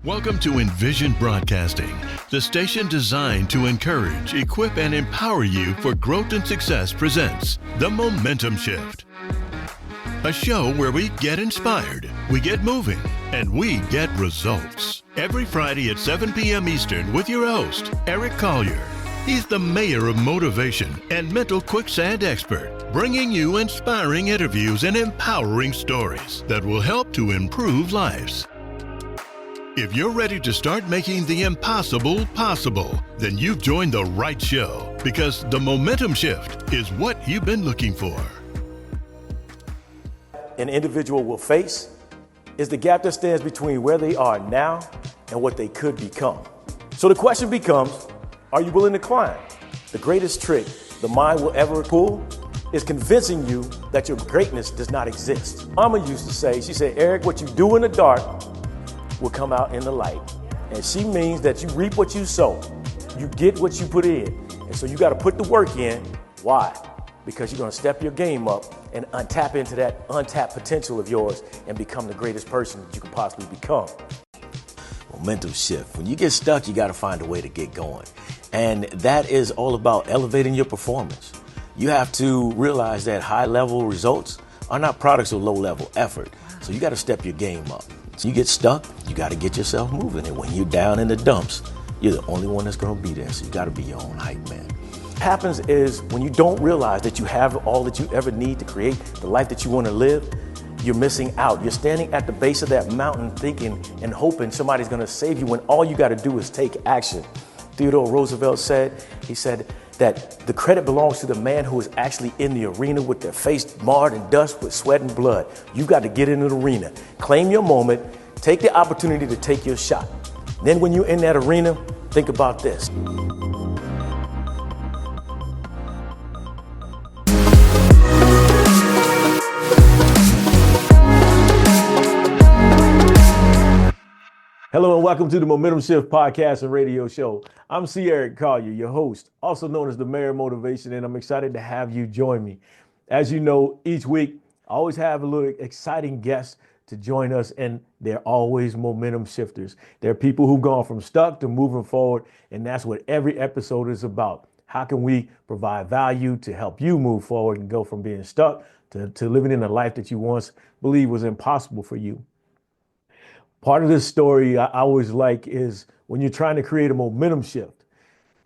Welcome to Envision Broadcasting, the station designed to encourage, equip, and empower you for growth and success presents The Momentum Shift. A show where we get inspired, we get moving, and we get results. Every Friday at 7 p.m. Eastern with your host, Eric Collier. He's the mayor of motivation and mental quicksand expert, bringing you inspiring interviews and empowering stories that will help to improve lives. If you're ready to start making the impossible possible, then you've joined the right show, because the momentum shift is what you've been looking for. An individual will face is the gap that stands between where they are now and what they could become. So the question becomes, are you willing to climb? The greatest trick the mind will ever pull is convincing you that your greatness does not exist. Mama used to say, she said, Eric, what you do in the dark will come out in the light. And she means that you reap what you sow. You get what you put in. And so you got to put the work in. Why? Because you're going to step your game up and tap into that untapped potential of yours and become the greatest person that you can possibly become. Momentum shift. When you get stuck, you got to find a way to get going. And that is all about elevating your performance. You have to realize that high-level results are not products of low-level effort. So you got to step your game up. So you get stuck, you got to get yourself moving. And when you're down in the dumps, you're the only one that's going to be there. So you got to be your own hype man. What happens is when you don't realize that you have all that you ever need to create the life that you want to live, you're missing out. You're standing at the base of that mountain thinking and hoping somebody's going to save you when all you got to do is take action. Theodore Roosevelt said, he said that the credit belongs to the man who is actually in the arena with their face marred in dust with sweat and blood. You got to get into the arena, claim your moment, take the opportunity to take your shot. Then when you're in that arena, think about this. Hello and welcome to the Momentum Shift podcast and radio show. I'm C. Eric Collier, your host, also known as the Mayor of Motivation, and I'm excited to have you join me. As you know, each week I always have a little exciting guest to join us, and they're always momentum shifters. They're people who've gone from stuck to moving forward, and that's what every episode is about. How can we provide value to help you move forward and go from being stuck to living in a life that you once believed was impossible for you? Part of this story I always like is when you're trying to create a momentum shift,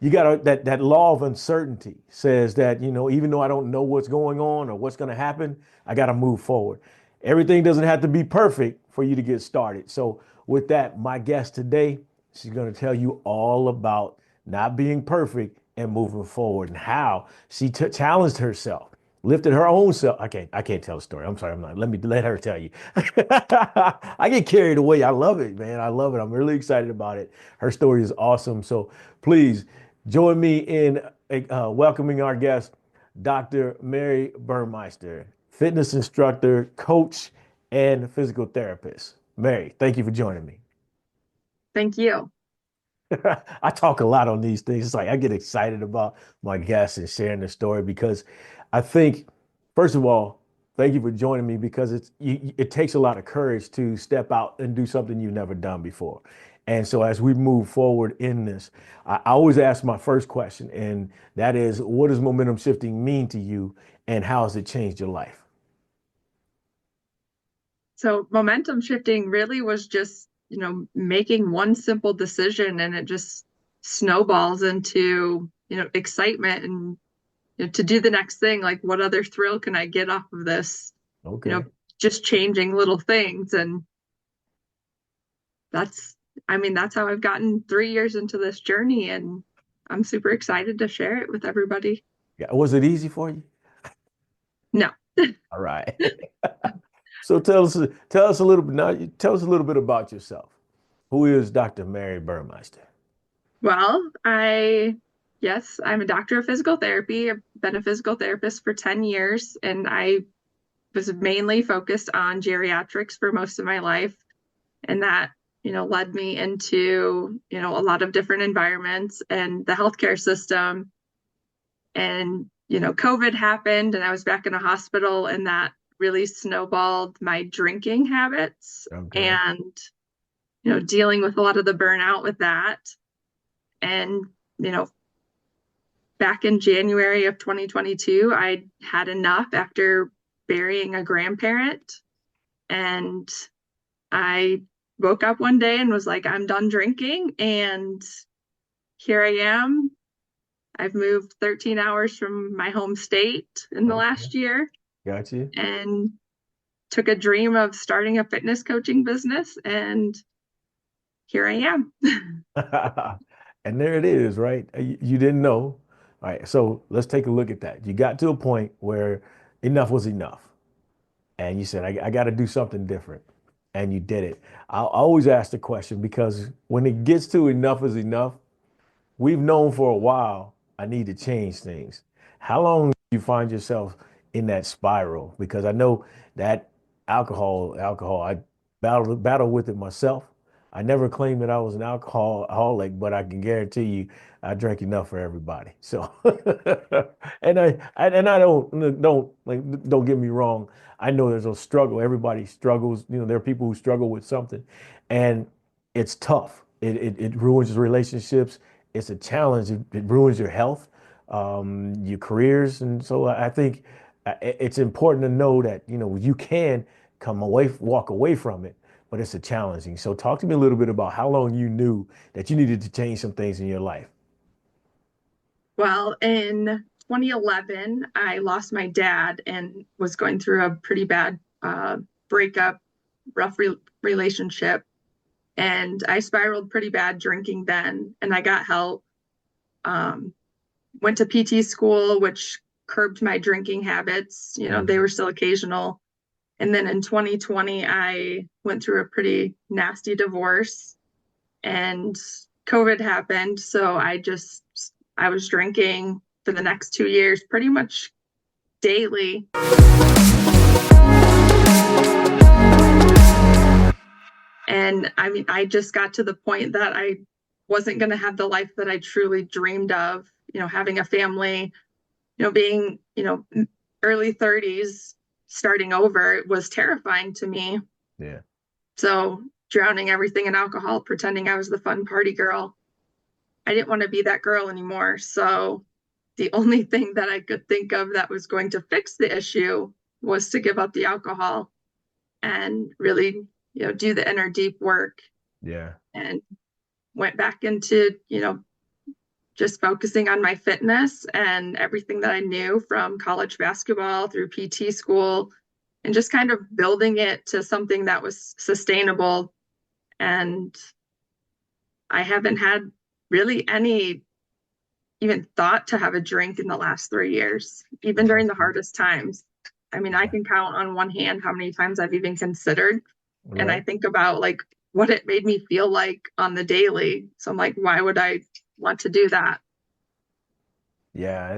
you got that law of uncertainty says that, even though I don't know what's going on or what's going to happen, I got to move forward. Everything doesn't have to be perfect for you to get started. So with that, my guest today, she's going to tell you all about not being perfect and moving forward and how she challenged herself. Lifted her own self. I can't tell the story. I'm sorry. I'm not. Let her tell you. I get carried away. I love it, man. I love it. I'm really excited about it. Her story is awesome. So please join me in welcoming our guest, Dr. Mary Burmeister, fitness instructor, coach, and physical therapist. Mary, thank you for joining me. Thank you. I talk a lot on these things. It's like I get excited about my guests and sharing their story because I think, first of all, thank you for joining me because it takes a lot of courage to step out and do something you've never done before. And so as we move forward in this, I always ask my first question, and that is, what does momentum shifting mean to you and how has it changed your life? So momentum shifting really was just, making one simple decision, and it just snowballs into, excitement and to do the next thing. Like, what other thrill can I get off of this? Okay. Just changing little things. And that's how I've gotten 3 years into this journey, and I'm super excited to share it with everybody. Yeah. Was it easy for you? No. All right. So tell us a little bit now. Tell us a little bit about yourself. Who is Dr. Mary Burmeister? Well, I'm a doctor of physical therapy. I've been a physical therapist for 10 years, and I was mainly focused on geriatrics for most of my life. And that, led me into, a lot of different environments and the healthcare system. And, COVID happened and I was back in a hospital, and that really snowballed my drinking habits. Okay. And dealing with a lot of the burnout with that. And, you know, back in January of 2022, I had enough after burying a grandparent. And I woke up one day and was like, I'm done drinking. And here I am. I've moved 13 hours from my home state in the Okay. last year Got you. and took a dream of starting a fitness coaching business. And here I am. And there it is, right? You didn't know. All right, so let's take a look at that. You got to a point where enough was enough. And you said, I got to do something different. And you did it. I always ask the question because when it gets to enough is enough, we've known for a while, I need to change things. How long do you find yourself in that spiral? Because I know that alcohol, I battle with it myself. I never claimed that I was an alcoholic, but I can guarantee you I drank enough for everybody. So, and I don't get me wrong. I know there's a struggle. Everybody struggles. There are people who struggle with something, and it's tough. It ruins relationships. It's a challenge. It ruins your health, your careers, and so I think it's important to know that you can walk away from it, but it's a challenging. So talk to me a little bit about how long you knew that you needed to change some things in your life. Well, in 2011, I lost my dad and was going through a pretty bad breakup, rough relationship. And I spiraled pretty bad drinking then, and I got help. Um, Went to PT school, which curbed my drinking habits. They Mhm. were still occasional. And then in 2020, I went through a pretty nasty divorce and COVID happened. So I was drinking for the next 2 years, pretty much daily. And I mean, I just got to the point that I wasn't going to have the life that I truly dreamed of, having a family, being, early 30s, starting over was terrifying to me. Yeah. So drowning everything in alcohol, pretending I was the fun party girl. I didn't want to be that girl anymore. So the only thing that I could think of that was going to fix the issue was to give up the alcohol and really, do the inner deep work, Yeah. and went back into, just focusing on my fitness and everything that I knew from college basketball through PT school and just kind of building it to something that was sustainable. And I haven't had really any even thought to have a drink in the last 3 years, even during the hardest times. I mean, I can count on one hand how many times I've even considered. And I Right. think about like what it made me feel like on the daily. So I'm like, why would I want to do that? Yeah,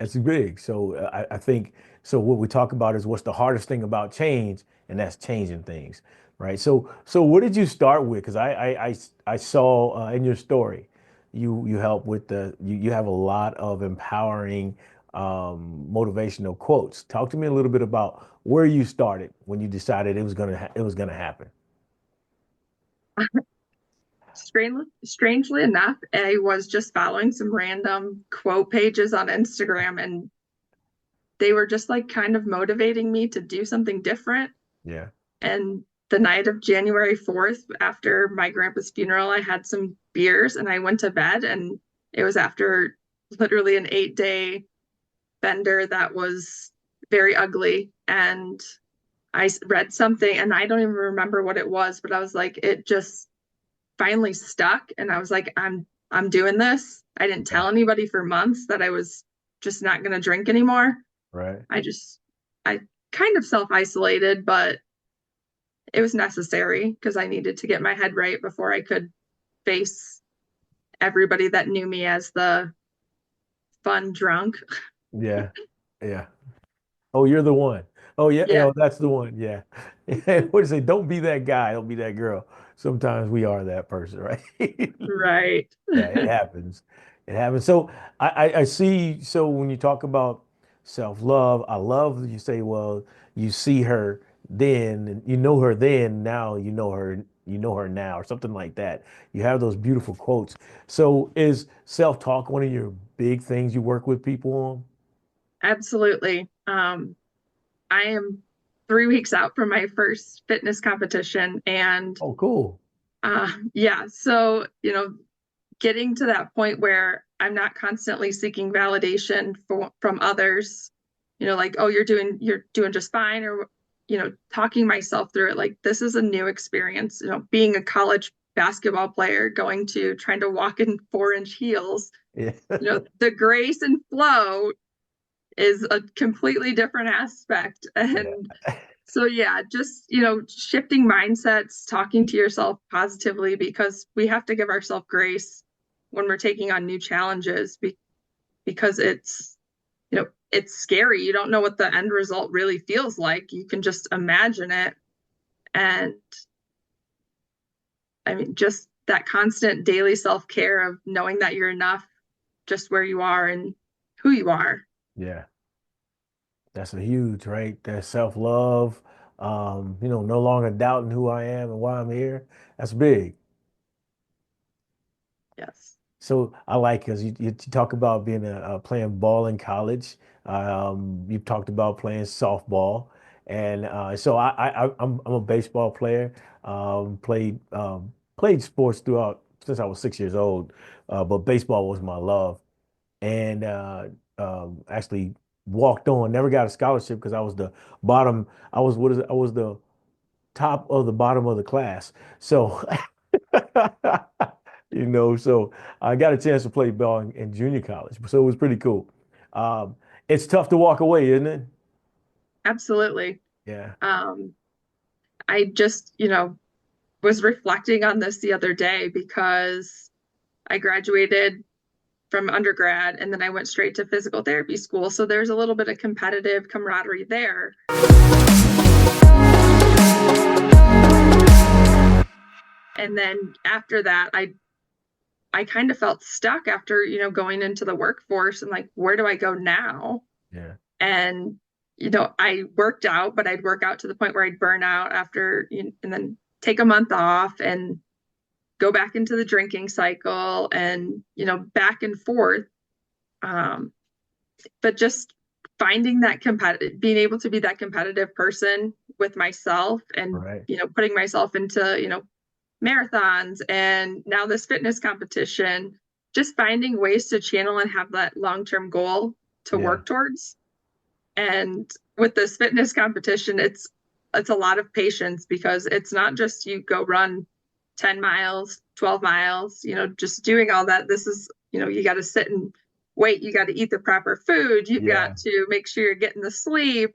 it's big. So I think so. What we talk about is what's the hardest thing about change, and that's changing things, right? So what did you start with? Because I saw in your story, you help with you have a lot of empowering, motivational quotes. Talk to me a little bit about where you started when you decided it was gonna happen. Strangely enough, I was just following some random quote pages on Instagram, and they were just like kind of motivating me to do something different. Yeah. And the night of January 4th, after my grandpa's funeral, I had some beers and I went to bed. And it was after literally an 8-day bender that was very ugly. And I read something and I don't even remember what it was, but I was like, it just finally stuck. And I was like, I'm doing this. I didn't Yeah. tell anybody for months that I was just not going to drink anymore. Right. I kind of self isolated, but it was necessary because I needed to get my head right before I could face everybody that knew me as the fun drunk. Yeah. Yeah. Oh, you're the one. Oh, yeah. Yeah, That's the one. Yeah. What do you say? Don't be that guy. Don't be that girl. Sometimes we are that person, right? right. Yeah, it happens. It happens. So I see. So when you talk about self-love, I love that you say, well, you see her then, and you know her then, now you know her now, or something like that. You have those beautiful quotes. So is self-talk one of your big things you work with people on? Absolutely. I am 3 weeks out from my first fitness competition, and Oh, cool. yeah, so getting to that point where I'm not constantly seeking validation from others, like, oh, you're doing just fine, or talking myself through it. Like, this is a new experience, being a college basketball player, going to trying to walk in 4-inch heels, Yeah. the grace and flow is a completely different aspect. Yeah. And so, yeah, just, shifting mindsets, talking to yourself positively, because we have to give ourselves grace when we're taking on new challenges, because it's scary. You don't know what the end result really feels like. You can just imagine it. And I mean, just that constant daily self-care of knowing that you're enough just where you are and who you are. Yeah. That's a huge, right? That self-love, no longer doubting who I am and why I'm here. That's big. Yes. So I like because you talk about being playing ball in college. You've talked about playing softball, and so I'm a baseball player. Played sports throughout since I was 6 years old, but baseball was my love, and actually walked on. Never got a scholarship because I was the bottom. I was what is it? I was the top of the bottom of the class. So, so I got a chance to play ball in junior college. So it was pretty cool. It's tough to walk away, isn't it? Absolutely. Yeah. Um, I just, was reflecting on this the other day, because I graduated from undergrad and then I went straight to physical therapy school. So there's a little bit of competitive camaraderie there. And then after that, I kind of felt stuck after, going into the workforce, and like, where do I go now? Yeah. And I worked out, but I'd work out to the point where I'd burn out after, and then take a month off and go back into the drinking cycle, and back and forth. Um, but just finding that competitive, being able to be that competitive person with myself, and Right. putting myself into marathons, and now this fitness competition, just finding ways to channel and have that long-term goal to Yeah. work towards. And with this fitness competition, it's a lot of patience, because it's not just you go run 10 miles, 12 miles, just doing all that. This is, you got to sit and wait, you got to eat the proper food, you've Yeah. got to make sure you're getting the sleep,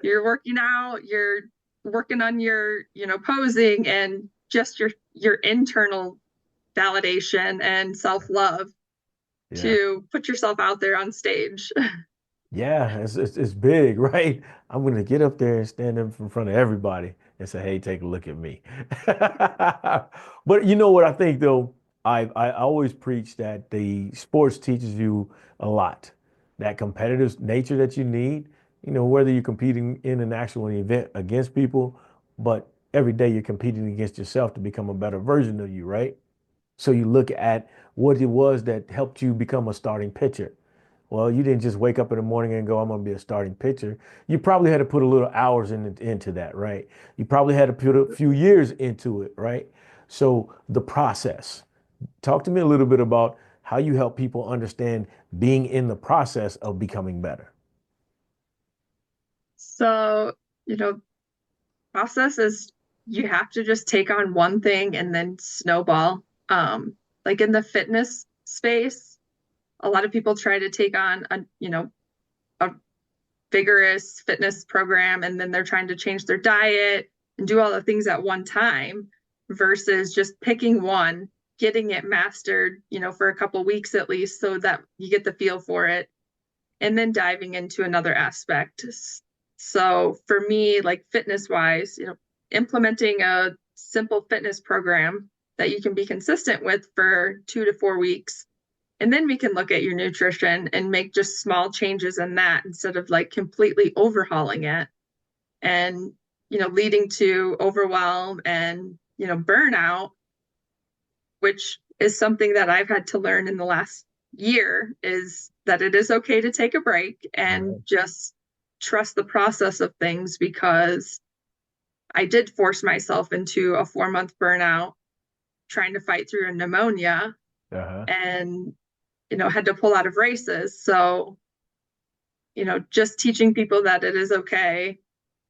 you're working out, you're working on your, posing, and just your internal validation and self-love Yeah. to put yourself out there on stage. Yeah, it's big, right? I'm gonna get up there and stand up in front of everybody and say, "Hey, take a look at me." But you know what I think though? I always preach that the sports teaches you a lot. That competitive nature that you need, whether you're competing in an actual event against people, but every day you're competing against yourself to become a better version of you, right? So you look at what it was that helped you become a starting pitcher. Well, you didn't just wake up in the morning and go, I'm going to be a starting pitcher. You probably had to put a little hours into that, right? You probably had to put a few years into it, right? So the process. Talk to me a little bit about how you help people understand being in the process of becoming better. So, process is, you have to just take on one thing and then snowball. Like in the fitness space, a lot of people try to take on a vigorous fitness program, and then they're trying to change their diet and do all the things at one time, versus just picking one, getting it mastered, for a couple weeks at least, so that you get the feel for it, and then diving into another aspect. So for me, like fitness wise, implementing a simple fitness program that you can be consistent with for 2 to 4 weeks. And then we can look at your nutrition and make just small changes in that, instead of like completely overhauling it. and, leading to overwhelm and, burnout, which is something that I've had to learn in the last year, is that it is okay to take a break and Right. just trust the process of things, because I did force myself into a 4-month burnout trying to fight through a pneumonia, Uh-huh. and, had to pull out of races. So, just teaching people that it is okay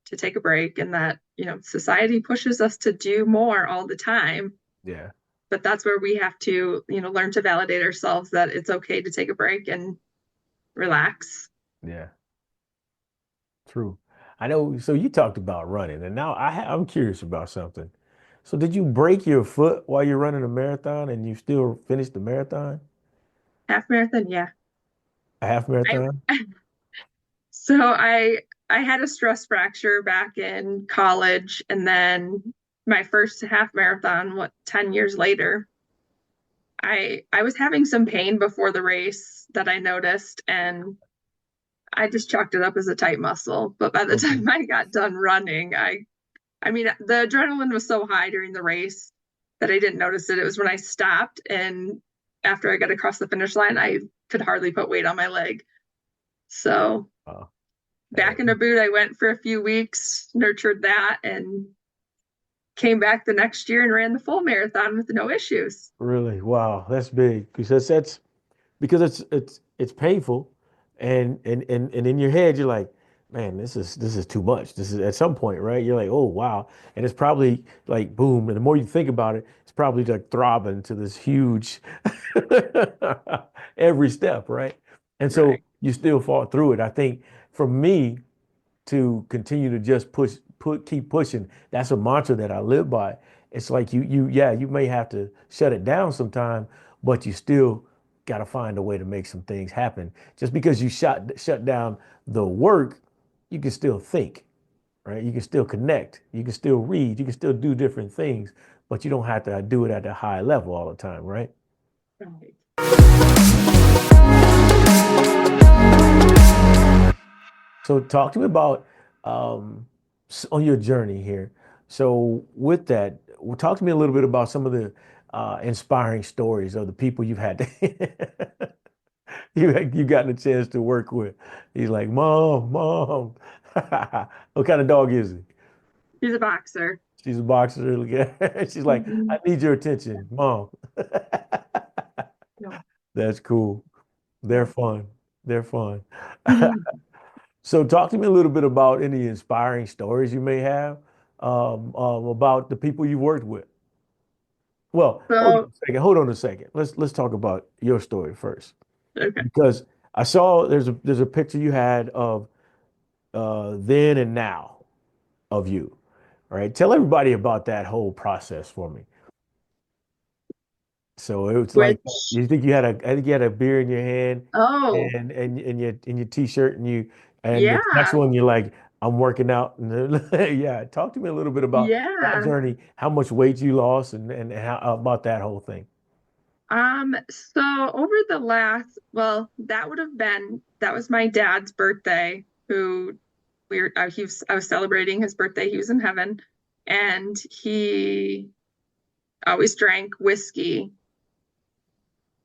to take a break, and that, society pushes us to do more all the time. Yeah. But that's where we have to, learn to validate ourselves that it's okay to take a break and relax. Yeah. True. I know. So you talked about running, and now I'm curious about something. So did you break your foot while you're running a marathon, and you still finished the marathon, Half marathon, yeah. a half I marathon? so I had a stress fracture back in college, and then my first half marathon, 10 years later, I was having some pain before the race that I noticed, and I just chalked it up as a tight muscle. But by the Okay. time I got done running, I mean, the adrenaline was so high during the race that I didn't notice it. It was when I stopped, and after I got across the finish line, I could hardly put weight on my leg. So Uh, back in a boot, I went for a few weeks, nurtured that, and came back the next year and ran the full marathon with no issues. really? Wow, that's big because that's because it's painful, and in your head you're like, man, this is too much. This is at some point, right? You're like, oh wow, and it's probably like boom, and the more you think about it, it's probably like throbbing to this huge every step, right? And so Right. you still fought through it. I think for me to continue to just keep pushing. That's a mantra that I live by. It's like yeah, you may have to shut it down sometime, but you still got to find a way to make some things happen. Just because you shut down the work, you can still think, right? You can still connect, you can still read, you can still do different things, but you don't have to do it at a high level all the time, right? Right. So talk to me about on your journey here. So with that, talk to me a little bit about some of the inspiring stories of the people you've had to, you gotten a chance to work with. He's like, Mom, Mom. What kind of dog is he? He's a boxer. She's a boxer. She's like, I Mhm. need your attention, Mom. No. That's cool. They're Yeah. fun. They're fun. Mhm. So talk to me a little bit about any inspiring stories you may have about the people you worked with. Well, hold on So, a second. Hold on a second. Let's talk about your story first okay. because I saw there's a picture you had of then and now of you. All right, tell everybody about that whole process for me. So it was like Which, you think you had I think you had a beer in your hand oh, and your t-shirt and the next yeah. one you're like I'm working out and yeah, talk to me a little bit about that Yeah. journey, how much weight you lost and how about that whole thing. So over the last, well, that was my dad's birthday, who I was celebrating his birthday. He was in heaven, and he always drank whiskey.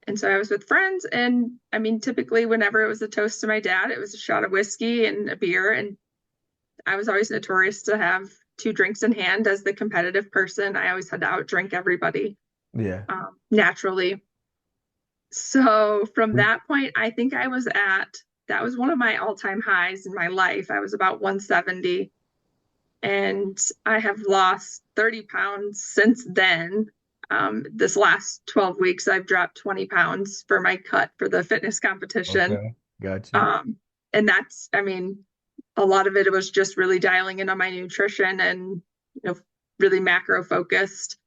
And so I was with friends, and I mean, typically whenever it was a toast to my dad, it was a shot of whiskey and a beer. And I was always notorious to have two drinks in hand as the competitive person. I always had to outdrink everybody, Yeah. naturally. So from that point, I think that was one of my all-time highs in my life. I was about 170, and I have lost 30 pounds since then. This last 12 weeks, I've dropped 20 pounds for my cut for the fitness competition. Okay. Got you. Um, and that's, I mean, a lot of it was just really dialing in on my nutrition and, really macro focused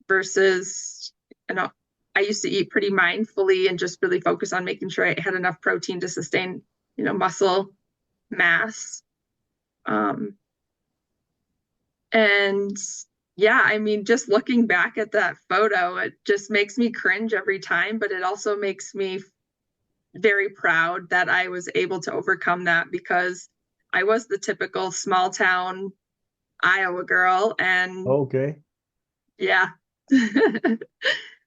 versus, you know, I used to eat pretty mindfully and just really focus on making sure I had enough protein to sustain, muscle mass. Um, and yeah, I mean, just looking back at that photo, it just makes me cringe every time, but it also makes me very proud that I was able to overcome that, because I was the typical small town Iowa girl, and Okay. yeah,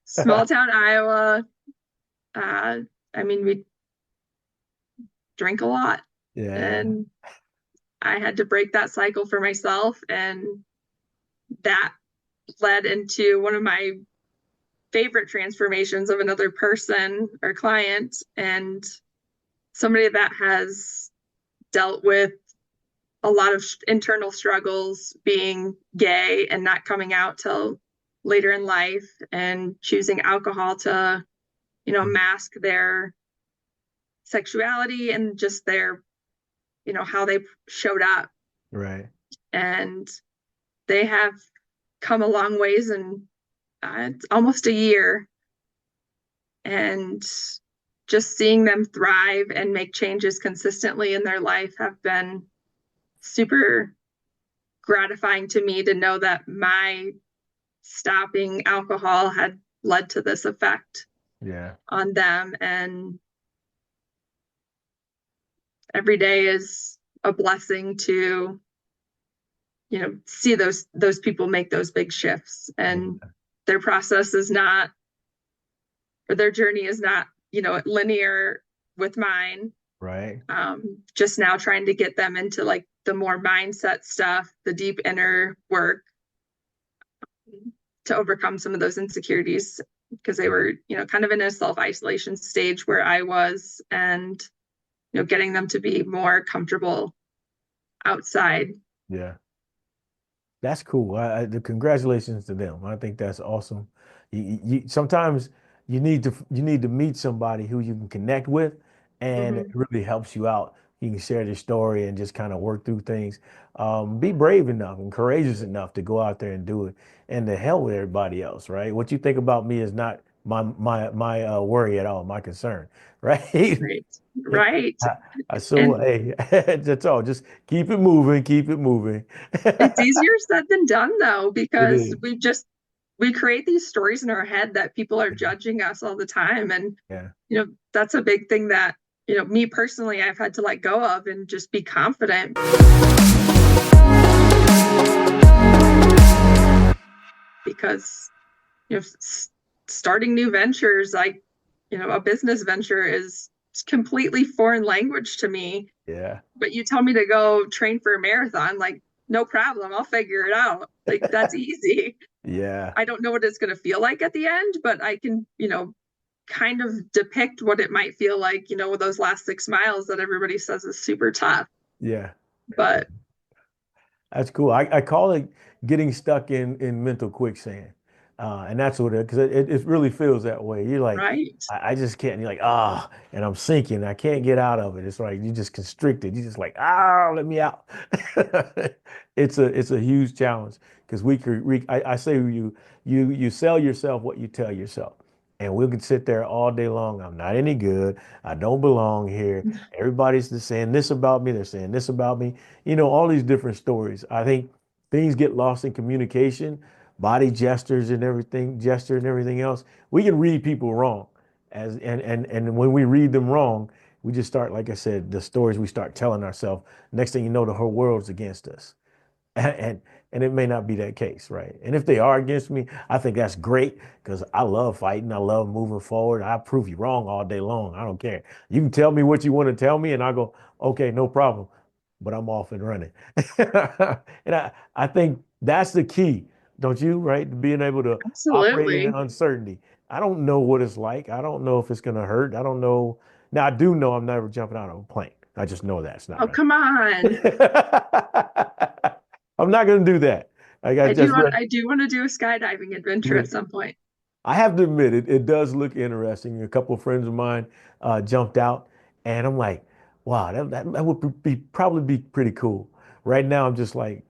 small town Iowa. I mean, we drink a lot, Yeah. and I had to break that cycle for myself, and that led into one of my favorite transformations of another person or client, and somebody that has dealt with a lot of internal struggles being gay and not coming out till later in life, and choosing alcohol to, mask their sexuality and just their, how they showed up. Right. And they have come a long ways in it's almost a year. And just seeing them thrive and make changes consistently in their life have been super gratifying to me, to know that my stopping alcohol had led to this effect Yeah. on them. And every day is a blessing to, see those people make those big shifts, and their process is not, or their journey is not, linear with mine. Right. Just now trying to get them into like the more mindset stuff, the deep inner work, to overcome some of those insecurities, because they were, kind of in a self-isolation stage where I was, and, getting them to be more comfortable outside. Yeah. That's cool. The congratulations to them. I think that's awesome. Sometimes you need to meet somebody who you can connect with, and it Mhm. really helps you out. You can share their story and just kind of work through things. Be brave enough and courageous enough to go out there and do it, and to hell with everybody else, right? What you think about me is not my worry at all, my concern, right? Right. Right. So And hey, that's all. Just keep it moving, keep it moving. it's easier said than done, though, It because is. we create these stories in our head that people are judging us all the time. And, Yeah. that's a big thing that, me personally, I've had to let go of, and just be confident. Because, starting new ventures, like, a business venture is completely foreign language to me. Yeah. But you tell me to go train for a marathon, like, no problem, I'll figure it out. Like, that's easy. Yeah. I don't know what it's going to feel like at the end, but I can, kind of depict what it might feel like, with those last 6 miles that everybody says is super tough. Yeah. But That's cool. I call it getting stuck in mental quicksand. And that's what because it really feels that way. You're like, right. I just can't. You're like, and I'm sinking. I can't get out of it. It's like you just constricted. You just like, let me out. It's a huge challenge because I say you sell yourself what you tell yourself. And we could sit there all day long. I'm not any good. I don't belong here. Everybody's just saying this about me. They're saying this about me. All these different stories. I think things get lost in communication, body gestures and everything, gesture and everything else. We can read people wrong. And when we read them wrong, we just start, like I said, the stories we start telling ourselves. Next thing you know, the whole world's against us. And and it may not be that case, right? And if they are against me, I think that's great because I love fighting. I love moving forward. I prove you wrong all day long. I don't care. You can tell me what you want to tell me, and I go, okay, no problem. But I'm off and running. And I think that's the key, don't you? Right? Being able to operate in Absolutely. uncertainty. I don't know what it's like. I don't know if it's gonna hurt. I don't know. Now I do know I'm never jumping out of a plane. I just know that's not Oh, gonna come on. happen. I'm not going to do that. I just, I do want to do a skydiving adventure yeah. at some point. I have to admit it does look interesting. A couple of friends of mine jumped out, and I'm like, wow, that would probably be pretty cool. Right now, I'm just like,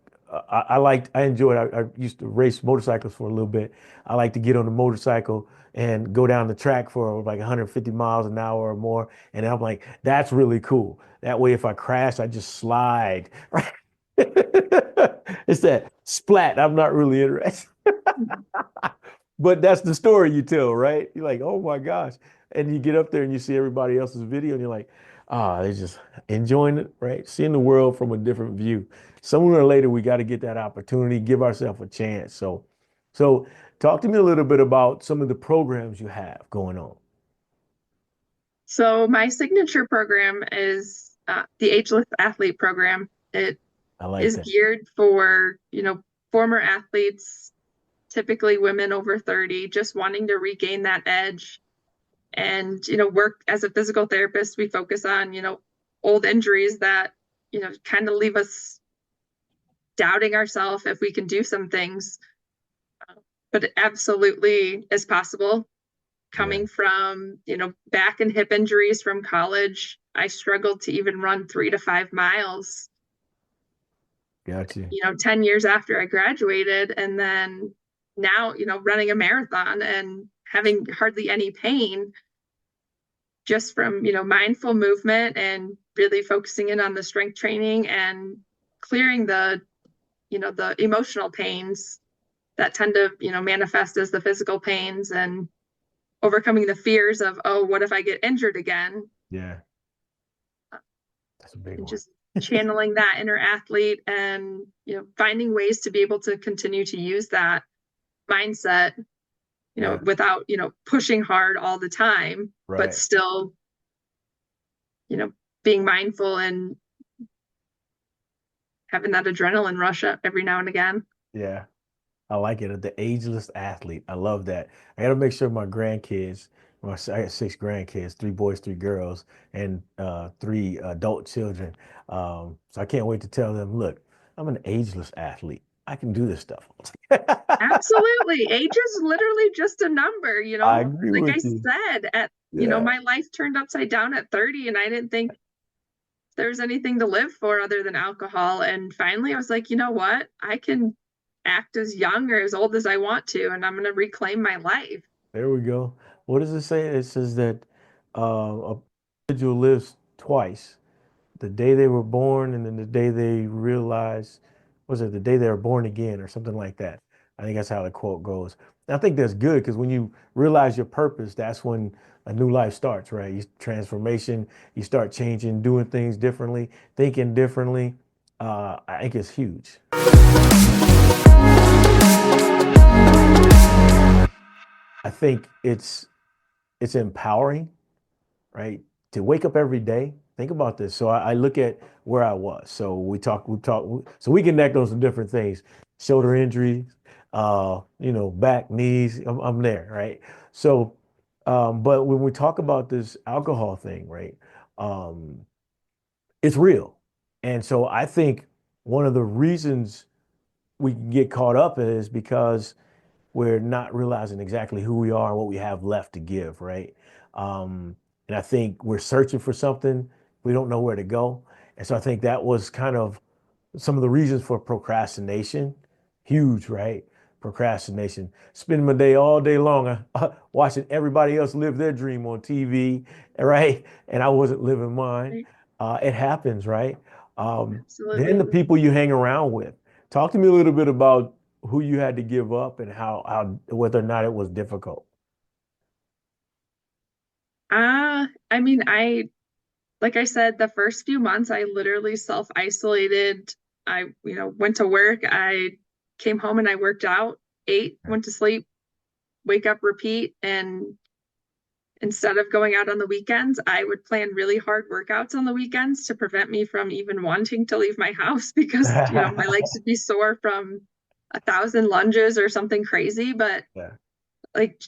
I enjoy it. I used to race motorcycles for a little bit. I like to get on the motorcycle and go down the track for like 150 miles an hour or more. And I'm like, that's really cool. That way, if I crash, I just slide. Right? It's that splat. I'm not really interested. But that's the story you tell, right? You're like, oh my gosh. And you get up there and you see everybody else's video and you're like, they're just enjoying it, right? Seeing the world from a different view. Sooner or later, we got to get that opportunity, give ourselves a chance. So talk to me a little bit about some of the programs you have going on. So my signature program is the Ageless Athlete Program. It I like is that. geared for, former athletes, typically women over 30, just wanting to regain that edge and, work as a physical therapist. We focus on, old injuries that, kind of leave us doubting ourselves if we can do some things. But it absolutely is possible. Yeah, Coming from, back and hip injuries from college, I struggled to even run 3 to 5 miles, got you. 10 years after I graduated. And then now, running a marathon and having hardly any pain just from, mindful movement and really focusing in on the strength training and clearing the emotional pains that tend to, manifest as the physical pains and overcoming the fears of, oh, what if I get injured again? Yeah, that's a big And one. just channeling that inner athlete and, finding ways to be able to continue to use that mindset, Yeah, without, pushing hard all the time, but right. still, you know, being mindful and having that adrenaline rush up every now and again. Yeah. I like it. The ageless athlete. I love that. I got to make sure my grandkids, I got 6 grandkids, 3 boys, 3 girls, and 3 adult children. So I can't wait to tell them, look, I'm an ageless athlete. I can do this stuff. Absolutely. Age is literally just a number, I agree like I with you. said, Yeah, my life turned upside down at 30 and I didn't think there was anything to live for other than alcohol. And finally I was like, you know what? I can act as young or as old as I want to, and I'm going to reclaim my life. there we go. What does it say? It says that a individual lives twice. The day they were born and then the day they realized, was it the day they were born again or something like that? I think that's how the quote goes. And I think that's good because when you realize your purpose, that's when a new life starts, right? You transformation, you start changing, doing things differently, thinking differently. I think it's huge. I think it's empowering, right? To wake up every day. Think about this. So I look at where I was. So so we connect on some different things. Shoulder injuries, back, knees. I'm there, right? So, but when we talk about this alcohol thing, right? Um, it's real. And so I think one of the reasons we can get caught up is because we're not realizing exactly who we are and what we have left to give, right? And I think we're searching for something. We don't know where to go. And so I think that was kind of some of the reasons for procrastination. Huge, right? Procrastination. Spending my day all day long watching everybody else live their dream on TV, right? And I wasn't living mine. Right? It happens, right? Then Absolutely. the people you hang around with. Talk to me a little bit about who you had to give up and how whether or not it was difficult. I mean, like I said, the first few months I literally self-isolated. I, went to work, I came home and I worked out, ate, went to sleep, wake up, repeat. And instead of going out on the weekends, I would plan really hard workouts on the weekends to prevent me from even wanting to leave my house because, my legs would be sore from 1,000 lunges or something crazy. But Yeah, like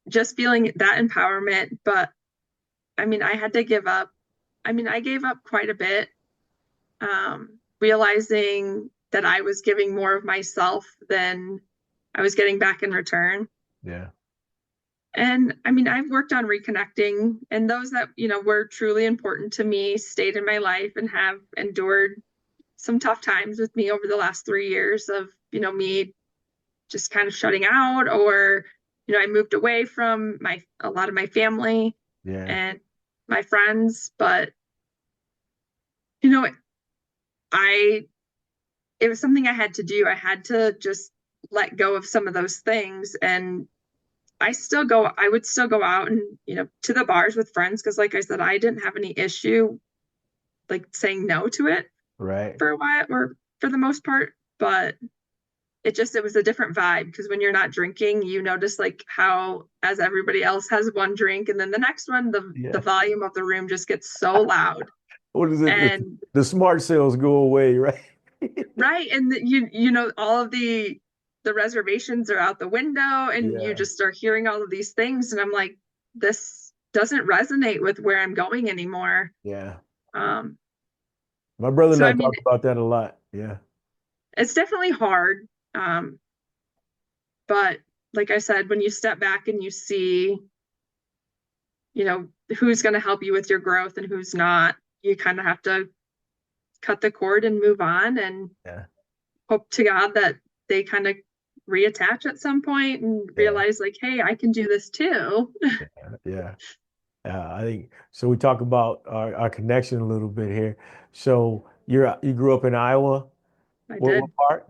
just feeling that empowerment. But I mean, I had to give up. I mean, I gave up quite a bit, realizing that I was giving more of myself than I was getting back in return. yeah, And I mean, I've worked on reconnecting, and those that, were truly important to me stayed in my life and have endured some tough times with me over the last 3 years of, me just kind of shutting out, or, I moved away from a lot of my family yeah, and my friends. But, you know, I, it was something I had to do. I had to just let go of some of those things and I would still go out and, to the bars with friends because like I said, I didn't have any issue like saying no to it Right. for a while or for the most part, but it was a different vibe because when you're not drinking, you notice like how as everybody else has one drink and then the next one, the Yeah. volume of the room just gets so loud. What is it? And The smart cells go away, right? right, and all of the reservations are out the window and you Yeah. just are hearing all of these things and I'm like, this doesn't resonate with where I'm going anymore. Yeah. Um, My brother and so I I mean, talk about that a lot. Yeah. it's definitely hard. Um, but like I said, when you step back and you see, who's going to help you with your growth and who's not, you kind of have to cut the cord and move on and Yeah. hope to God that they kind of reattach at some point and Yeah. realize like, hey, I can do this too. Yeah. I think so. We talk about our connection a little bit here. So you grew up in Iowa. I What did. part?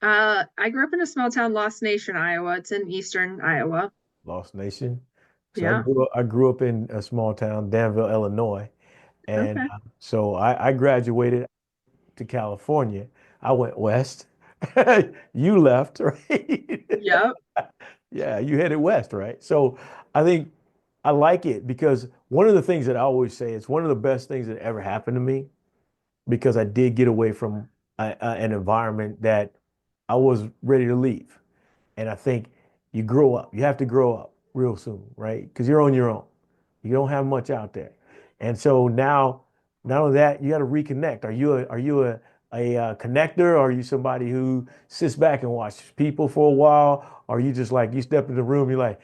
I grew up in a small town, Lost Nation, Iowa. It's in eastern Iowa. Lost Nation. So Yeah. I grew up in a small town, Danville, Illinois, and Okay. so I graduated to California. I went west. You left, right? Yep. Yeah, you headed west, right? So I think I like it because one of the things that I always say is one of the best things that ever happened to me because I did get away from an environment that I was ready to leave. And I think you grow up. You have to grow up real soon, right? Because you're on your own. You don't have much out there. And so now, not only that, you got to reconnect. Are you a connector? Or are you somebody who sits back and watches people for a while? Or are you just like you step in the room, you're like,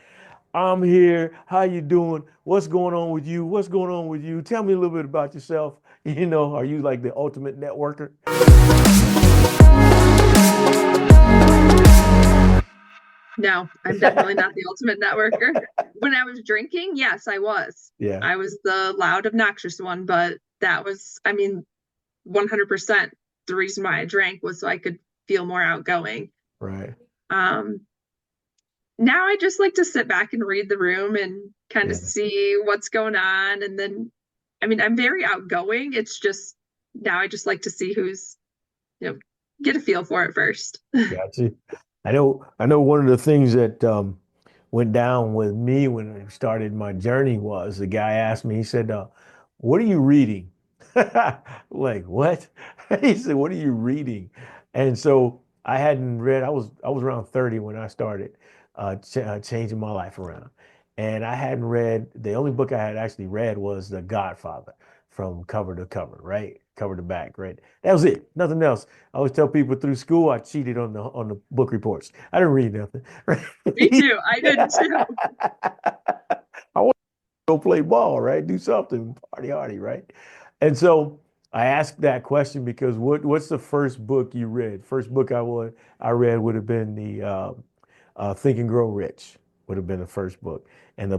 I'm here. How you doing? What's going on with you? What's going on with you? Tell me a little bit about yourself. Are you like the ultimate networker? No, I'm definitely not the ultimate networker. When I was drinking, yes, I was. Yeah, I was the loud, obnoxious one, but that was, I mean, 100% the reason why I drank was so I could feel more outgoing. right. Um, Now I just like to sit back and read the room and kind of Yeah, see what's going on. And then, I mean, I'm very outgoing. It's just now I just like to see who's, you know, get a feel for it first. gotcha. I know one of the things that went down with me when I started my journey was the guy asked me, he said, what are you reading? Like, what? He said, what are you reading? And so I hadn't read, I was around 30 when I started changing my life around. And I hadn't read, the only book I had actually read was The Godfather from cover to cover, right? Cover to back, right? That was it. Nothing else. I always tell people through school I cheated on the book reports. I didn't read nothing. Right? Me too. I did too. I want to go play ball, right? Do something, party hardy, right? And so I asked that question because what's the first book you read? First book I read would have been the Think and Grow Rich would have been the first book, and the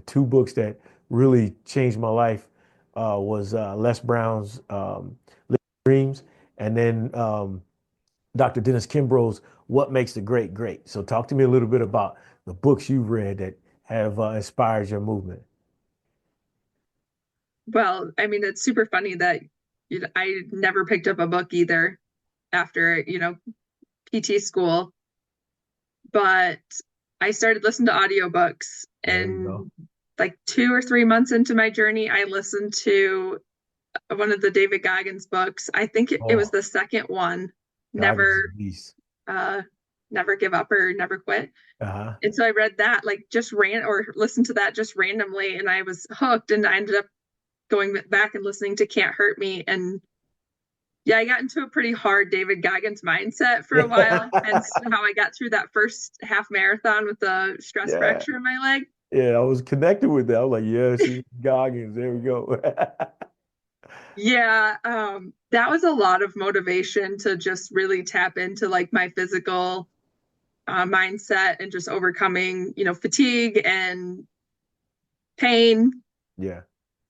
two books that really changed my life was Les Brown's Dreams, and then Dr. Dennis Kimbrough's What Makes the Great Great. So talk to me a little bit about the books you've read that have inspired your movement. Well, I mean, it's super funny that I never picked up a book either after, PT school, but I started listening to audiobooks There you go. and like 2 or 3 months into my journey, I listened to one of the David Goggins books. I think it was Oh, the second one, Goggins Never Beast. uh Never Give Up or Never Quit. Uh-huh. And so I read that like just ran or listened to that just randomly and I was hooked and I ended up going back and listening to Can't Hurt Me and yeah, I got into a pretty hard David Goggins mindset for a while, hence how I got through that first half marathon with the stress Yeah. fracture in my leg. Yeah, I was connected with that. I was like, yeah, see, Goggins, there we go. Yeah, that was a lot of motivation to just really tap into like my physical mindset and just overcoming, fatigue and pain. Yeah,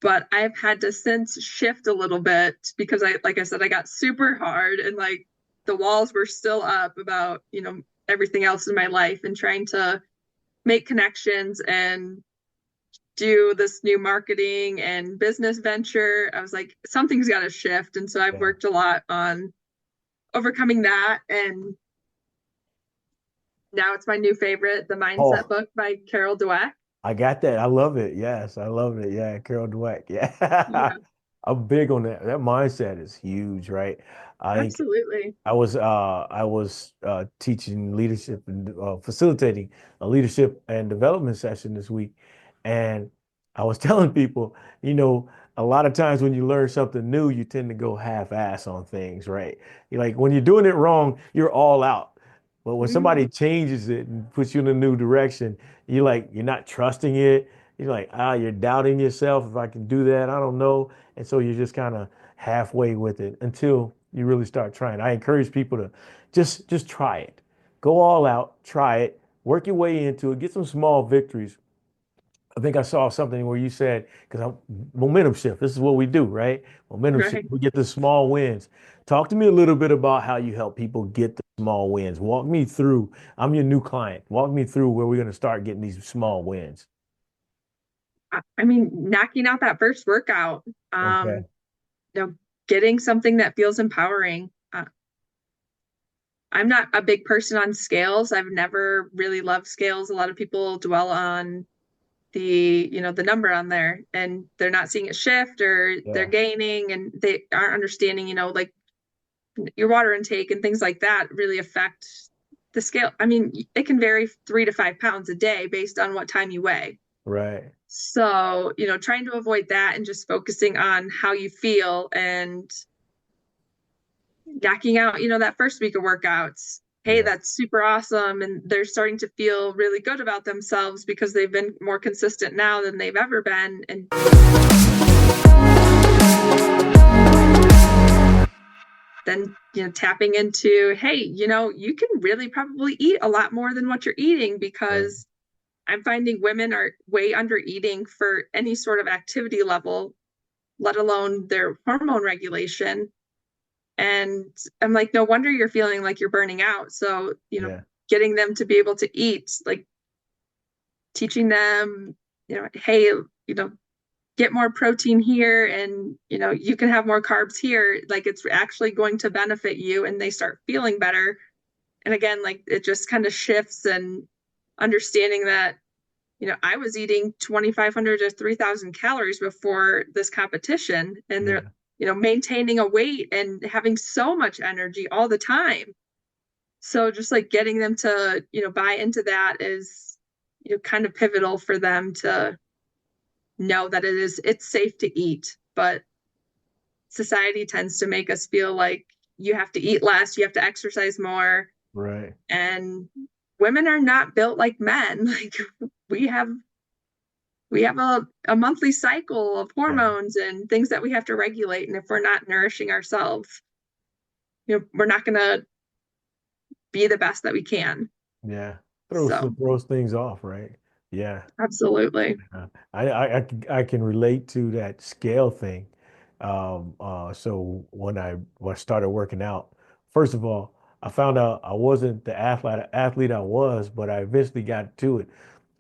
But I've had to since shift a little bit because like I said, I got super hard and like the walls were still up about, everything else in my life and trying to make connections and do this new marketing and business venture. I was like, something's got to shift. And so I've Yeah. worked a lot on overcoming that. And now it's my new favorite, The Mindset Oh, Book by Carol Dweck. I got that. I love it. Yes, I love it. Yeah, Carol Dweck. Yeah. Yeah, I'm big on that. That mindset is huge, right? I think absolutely. I was teaching leadership and facilitating a leadership and development session this week, and I was telling people, a lot of times when you learn something new, you tend to go half-ass on things, right? You're like when you're doing it wrong, you're all out. But when Mhm. somebody changes it and puts you in a new direction, you're not trusting it. You're like, you're doubting yourself. If I can do that, I don't know. And so you're just kind of halfway with it until you really start trying. I encourage people to just try it. Go all out, try it, work your way into it, get some small victories. I think I saw something where you said, because momentum shift, this is what we do, right? Momentum shift, Right. we get the small wins. Talk to me a little bit about how you help people get the small wins. Walk me through. I'm your new client. Walk me through where we're going to start getting these small wins. I mean, knocking out that first workout, Okay. you know, getting something that feels empowering. I'm not a big person on scales. I've never really loved scales. A lot of people dwell on the number on there and they're not seeing it shift or they're Yeah. gaining and they aren't understanding, like your water intake and things like that really affect the scale. I mean, it can vary 3 to 5 pounds a day based on what time you weigh. Right. So, trying to avoid that and just focusing on how you feel and knocking out, that first week of workouts. Hey, Yeah. that's super awesome. And they're starting to feel really good about themselves because they've been more consistent now than they've ever been. And then, tapping into, hey, you can really probably eat a lot more than what you're eating Right. because I'm finding women are way under eating for any sort of activity level, let alone their hormone regulation. And I'm like, no wonder you're feeling like you're burning out. So, Yeah. getting them to be able to eat, like teaching them, hey, get more protein here and, you can have more carbs here. Like it's actually going to benefit you and they start feeling better. And again, like it just kind of shifts and understanding that, I was eating 2,500 to 3,000 calories before this competition and they're, Yeah. maintaining a weight and having so much energy all the time. So just like getting them to, buy into that is, kind of pivotal for them to know that it's safe to eat. But society tends to make us feel like you have to eat less, you have to exercise more. Right. And women are not built like men. Like we have we have a monthly cycle of Yeah. hormones and things that we have to regulate. And if we're not nourishing ourselves, we're not gonna be the best that we can. Yeah. So Throws things off, right? Yeah. absolutely. I can relate to that scale thing. So when I started working out, first of all, I found out I wasn't the athlete I was, but I eventually got to it.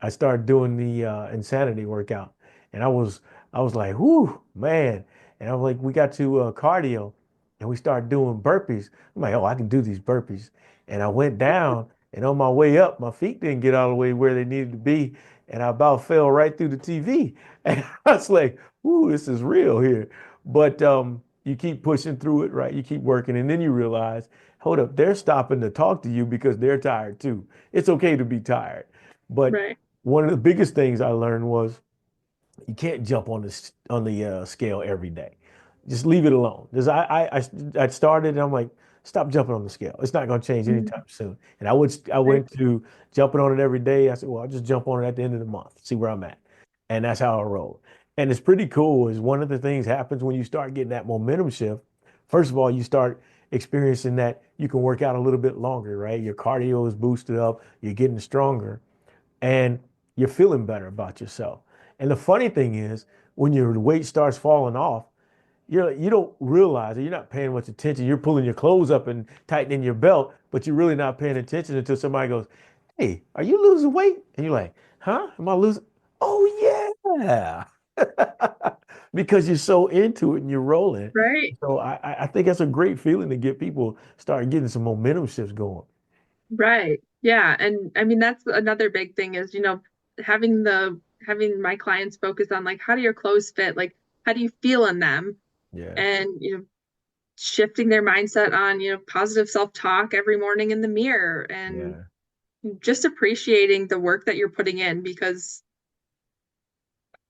I started doing the insanity workout, and I was like, whoo, man. And I was like, we got to cardio, and we started doing burpees. I'm like, oh, I can do these burpees. And I went down, and on my way up, my feet didn't get all the way where they needed to be, and I about fell right through the TV. And I was like, ooh, this is real here. But you keep pushing through it, right? You keep working, and then you realize, hold up, they're stopping to talk to you because they're tired too. It's okay to be tired. But Right. one of the biggest things I learned was you can't jump on the scale every day. Just leave it alone. Because I started and I'm like, stop jumping on the scale. It's not going to change Mhm. anytime soon. And I Right. went to jumping on it every day. I said, well, I'll just jump on it at the end of the month, see where I'm at. And that's how I roll. And it's pretty cool. Is one of the things happens when you start getting that momentum shift. First of all, you start experiencing that you can work out a little bit longer, right? Your cardio is boosted up. You're getting stronger and you're feeling better about yourself. And the funny thing is, when your weight starts falling off, you don't realize it. You're not paying much attention. You're pulling your clothes up and tightening your belt, but you're really not paying attention until somebody goes, "Hey, are you losing weight?" And you're like, "Huh? Am I losing?" Oh yeah. Because you're so into it and you're rolling. Right. So I think that's a great feeling to get people start getting some momentum shifts going. Right. Yeah. And I mean, that's another big thing is, having my clients focus on like, how do your clothes fit? Like, how do you feel in them? Yeah. And, shifting their mindset on, positive self-talk every morning in the mirror and Yeah. just appreciating the work that you're putting in because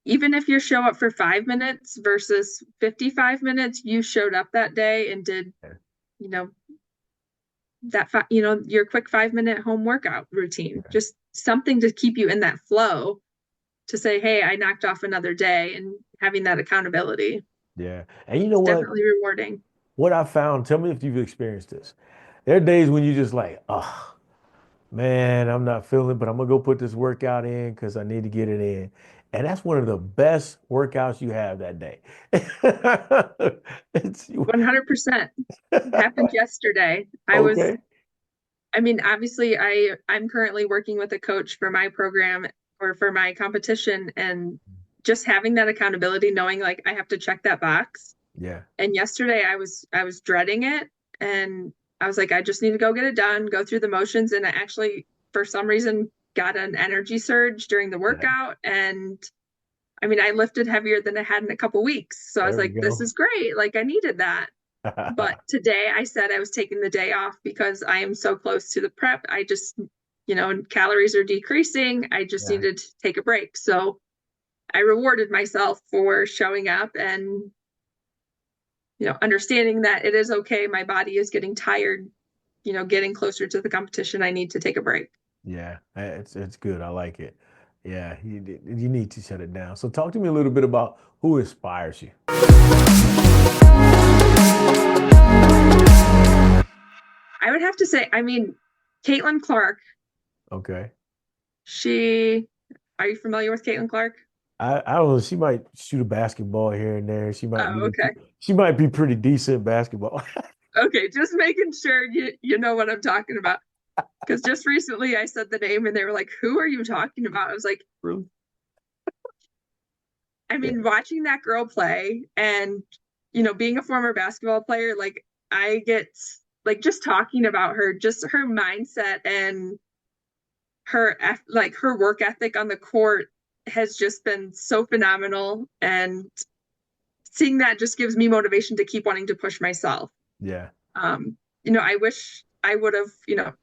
even if you show up for 5 minutes versus 55 minutes, you showed up that day and did, Yeah. you know, your quick 5 minute home workout routine, Yeah. just something to keep you in that flow to say, hey, I knocked off another day and having that accountability. Yeah. And you know It's what? definitely rewarding. What I found, tell me if you've experienced this. There are days when you just like, oh man, I'm not feeling it, but I'm gonna go put this workout in because I need to get it in. And that's one of the best workouts you have that day. It's 100%. It happened yesterday. okay. I mean, obviously I'm currently working with a coach for my program or for my competition and just having that accountability, knowing like I have to check that box. Yeah. And yesterday I was dreading it and I was like, I just need to go get it done, go through the motions. And I actually, for some reason, got an energy surge during the Yeah. workout. And I mean, I lifted heavier than I had in a couple weeks. So I was There we like, this go. is great. Like I needed that. But today I said I was taking the day off because I am so close to the prep. I just, calories are decreasing. I just Yeah. needed to take a break. So I rewarded myself for showing up and, understanding that it is okay. My body is getting tired, getting closer to the competition. I need to take a break. Yeah. It's good. I like it. Yeah. You need to shut it down. So talk to me a little bit about who inspires you. I would have to say, I mean, Caitlin Clark, Okay. she, are you familiar with Caitlin Clark? I don't know. She might shoot a basketball here and there. Oh, okay. She might be pretty decent basketball. Okay, just making sure you know what I'm talking about. Because just recently I said the name and they were like, who are you talking about? I was like, Really? I Yeah. mean, watching that girl play and, being a former basketball player, like I get like just talking about her, just her mindset and her work ethic on the court has just been so phenomenal. And seeing that just gives me motivation to keep wanting to push myself. Yeah. I wish I would have,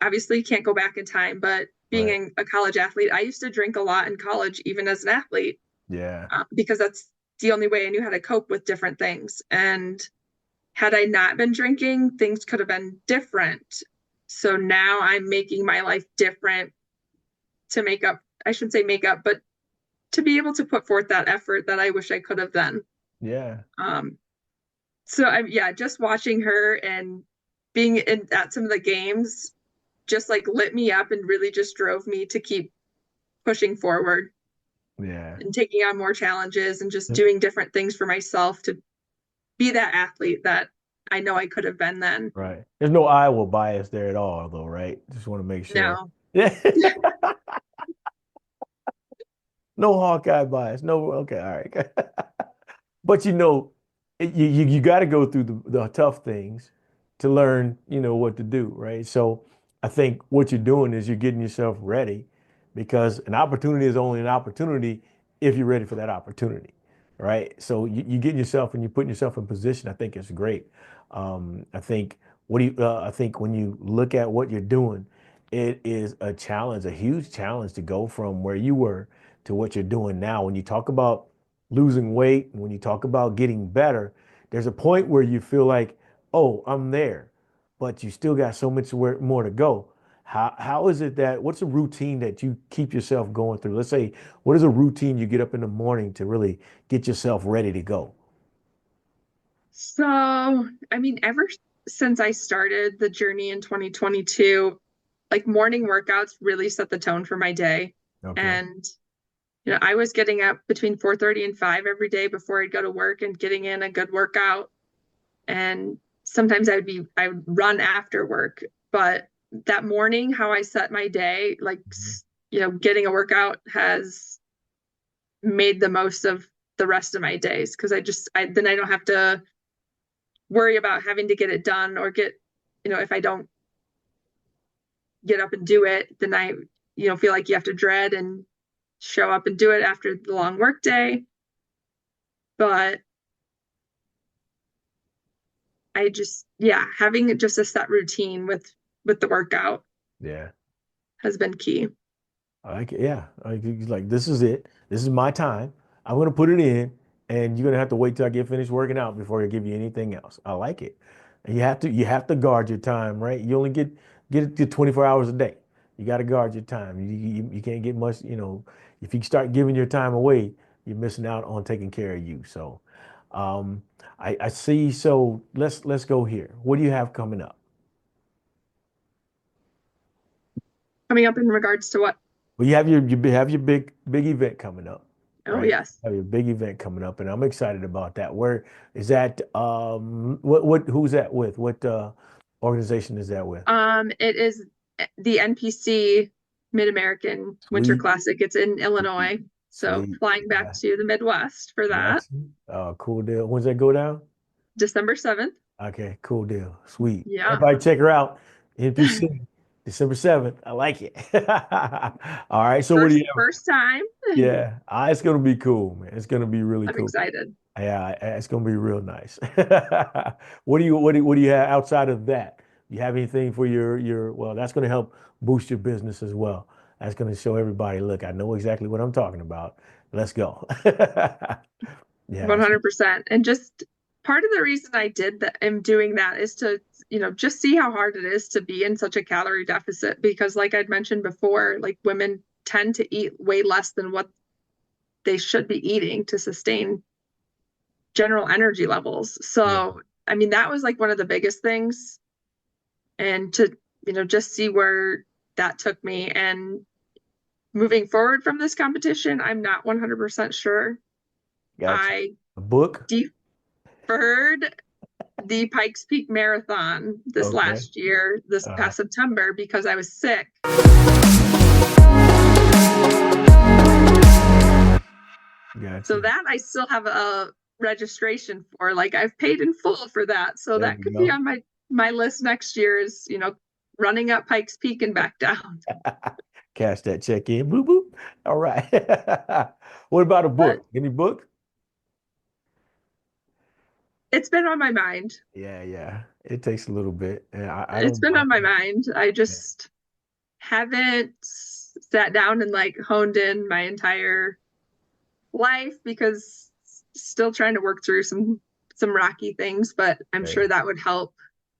obviously can't go back in time, but Right. being a college athlete, I used to drink a lot in college, even as an athlete, Yeah. because that's the only way I knew how to cope with different things. And had I not been drinking, things could have been different. So now I'm making my life different to make up, I shouldn't say make up, but to be able to put forth that effort that I wish I could have done. Yeah. Um, so yeah, just watching her and being at some of the games just like lit me up and really just drove me to keep pushing forward Yeah. and taking on more challenges and just doing different things for myself to be that athlete that I know I could have been then. Right. There's no Iowa bias there at all, though, right? Just want to make sure. No. Yeah. No Hawkeye bias. No. Okay. All right. But you got to go through the tough things to learn, what to do, right? So I think what you're doing is you're getting yourself ready because an opportunity is only an opportunity if you're ready for that opportunity, right? So you getting yourself and you're putting yourself in position. I think it's great. I think I think when you look at what you're doing, it is a challenge, a huge challenge to go from where you were to what you're doing now. When you talk about losing weight, and when you talk about getting better, there's a point where you feel like, oh, I'm there, but you still got so much more to go. How is it what's a routine that you keep yourself going through? Let's say, what is a routine you get up in the morning to really get yourself ready to go? So, I mean, ever since I started the journey in 2022, like morning workouts really set the tone for my day. Okay. And I was getting up between 4:30 and 5 every day before I'd go to work and getting in a good workout. And sometimes I would run after work. But that morning, how I set my day, like, getting a workout has made the most of the rest of my days because then I don't have to worry about having to get it done or if I don't get up and do it, then I, feel like you have to dread and show up and do it after the long work day. But having just a set routine with the workout has been key. I like it. Yeah. Like, this is it. This is my time. I'm going to put it in, and you're going to have to wait till I get finished working out before I give you anything else. I like it. And you have to guard your time, right? You only get it to 24 hours a day. You got to guard your time. You can't get much, if you start giving your time away, you're missing out on taking care of you. So, I see. So let's go here. What do you have coming up? Coming up in regards to what? Well, you have your big event coming up, Oh, right? yes. Have your big event coming up, and I'm excited about that. Where is that? What who's that with? What organization is that with? It is the NPC Mid-American Winter Sweet, Classic. It's in Illinois. So sweet. flying back to the Midwest for that. Cool deal. When's that go down? December 7th. Okay, cool deal. Sweet. Yeah. Everybody check her out. NPC, December 7th. I like it. All right. So what do you have? First time. Yeah, it's gonna be cool, man. It's gonna be really I'm cool. excited. Yeah, it's gonna be real nice. What do you have outside of that? You have anything for your well, that's gonna help boost your business as well. That's gonna show everybody, look, I know exactly what I'm talking about. Let's go. Yeah. 100%. And just part of the reason am doing that is to, just see how hard it is to be in such a calorie deficit because like I'd mentioned before, like women tend to eat way less than what they should be eating to sustain general energy levels. So, I mean, that was like one of the biggest things. And to, just see where that took me and moving forward from this competition, I'm not 100% sure. Gotcha. A book? Deferred the Pikes Peak Marathon this past September because I was sick. Gotcha. So that I still have a registration for. Like I've paid in full for that. So There that you could go. be on my list next year is, running up Pikes Peak and back down. Cash that check in. Boop, boop. All right. What about a book? Any book? It's been on my mind. Yeah. It takes a little bit. And I It's don't been on my mind. mind. I just haven't sat down and like honed in my entire life because still trying to work through some rocky things, but I'm sure that would help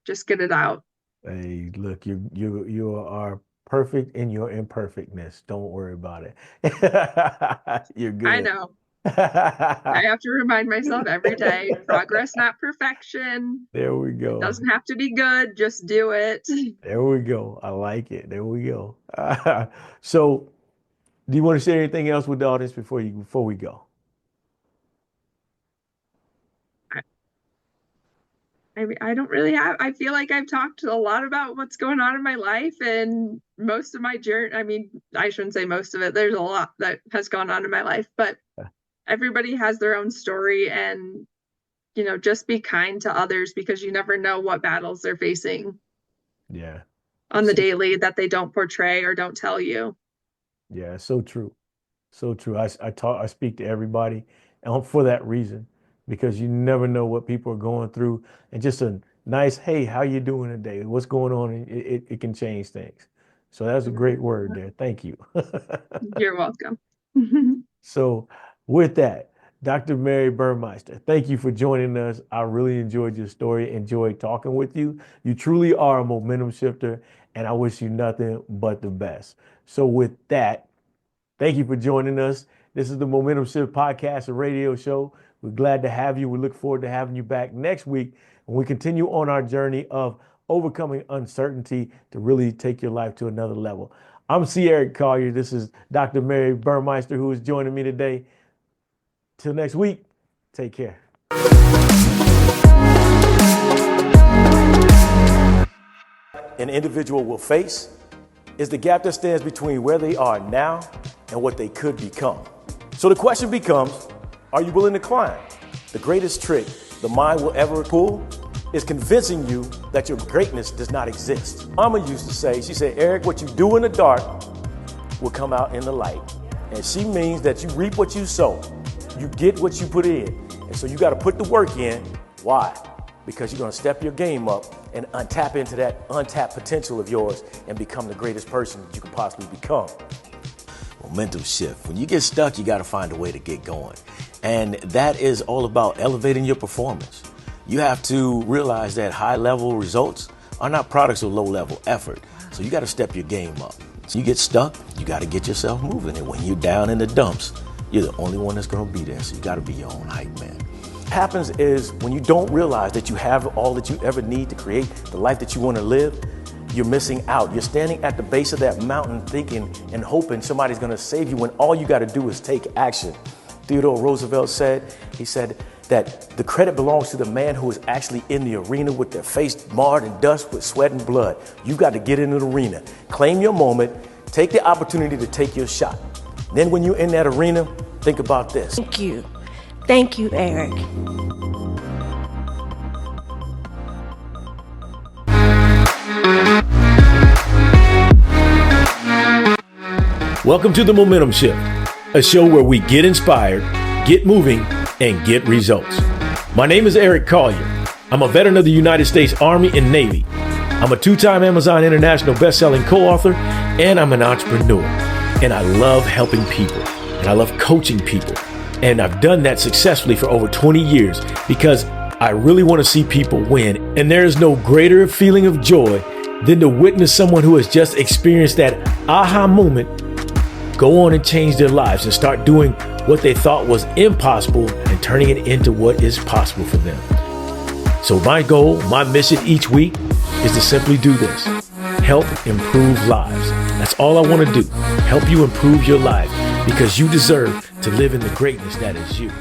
just get it out. Hey, look, you are perfect in your imperfectness. Don't worry about it. You're good. I know. I have to remind myself every day, progress, not perfection. There we go. It doesn't have to be good, just do it. There we go. I like it. There we go. So, do you want to share anything else with the audience before we go? I don't really I feel like I've talked a lot about what's going on in my life and most of my journey. I mean, I shouldn't say most of it. There's a lot that has gone on in my life, but everybody has their own story and, just be kind to others because you never know what battles they're facing. Yeah. On the daily that they don't portray or don't tell you. Yeah, so true. So true. I speak to everybody and for that reason, because you never know what people are going through. And just a nice, hey, how you doing today? What's going on? It can change things. So that's a great word there. Thank you. You're welcome. So with that, Dr. Mary Burmeister, thank you for joining us. I really enjoyed your story, enjoyed talking with you. You truly are a momentum shifter, and I wish you nothing but the best. So with that, thank you for joining us. This is the Momentum Shift podcast and radio show. We're glad to have you. We look forward to having you back next week when we continue on our journey of overcoming uncertainty to really take your life to another level. I'm C. Eric Collier. This is Dr. Mary Burmeister, who is joining me today. Till next week, take care. An individual will face is the gap that stands between where they are now and what they could become. So the question becomes, are you willing to climb? The greatest trick the mind will ever pull is convincing you that your greatness does not exist. Mama used to say, she said, Eric, what you do in the dark will come out in the light. And she means that you reap what you sow. You get what you put in. And so you got to put the work in. Why? Because you're going to step your game up and tap into that untapped potential of yours and become the greatest person that you can possibly become. Momentum shift. When you get stuck, you got to find a way to get going. And that is all about elevating your performance. You have to realize that high-level results are not products of low-level effort. So you got to step your game up. So you get stuck, you got to get yourself moving. And when you're down in the dumps, you're the only one that's going to be there. So you got to be your own hype man. What happens is when you don't realize that you have all that you ever need to create the life that you want to live, you're missing out. You're standing at the base of that mountain thinking and hoping somebody's going to save you when all you got to do is take action. Theodore Roosevelt said, he said that the credit belongs to the man who is actually in the arena with their face marred in dust with sweat and blood. You got to get into the arena, claim your moment, take the opportunity to take your shot. Then when you're in that arena, think about this. Thank you. Thank you, Eric. Welcome to the Momentum Shift, a show where we get inspired, get moving, and get results. My name is Eric Collier. I'm a veteran of the United States Army and Navy. I'm a 2-time Amazon International best-selling co-author, and I'm an entrepreneur. And I love helping people, and I love coaching people. And I've done that successfully for over 20 years because I really want to see people win. And there is no greater feeling of joy than to witness someone who has just experienced that aha moment go on and change their lives and start doing what they thought was impossible and turning it into what is possible for them. So my goal, my mission each week is to simply do this: help improve lives. That's all I want to do. Help you improve your life because you deserve to live in the greatness that is you.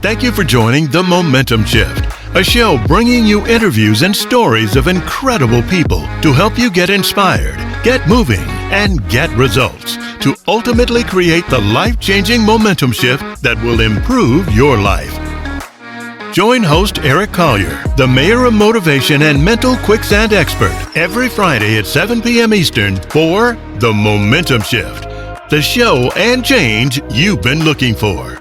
Thank you for joining The Momentum Shift, a show bringing you interviews and stories of incredible people to help you get inspired, get moving, and get results to ultimately create the life-changing momentum shift that will improve your life. Join host Eric Collier, the mayor of motivation and mental quicksand expert, every Friday at 7 p.m. Eastern for The Momentum Shift, the show and change you've been looking for.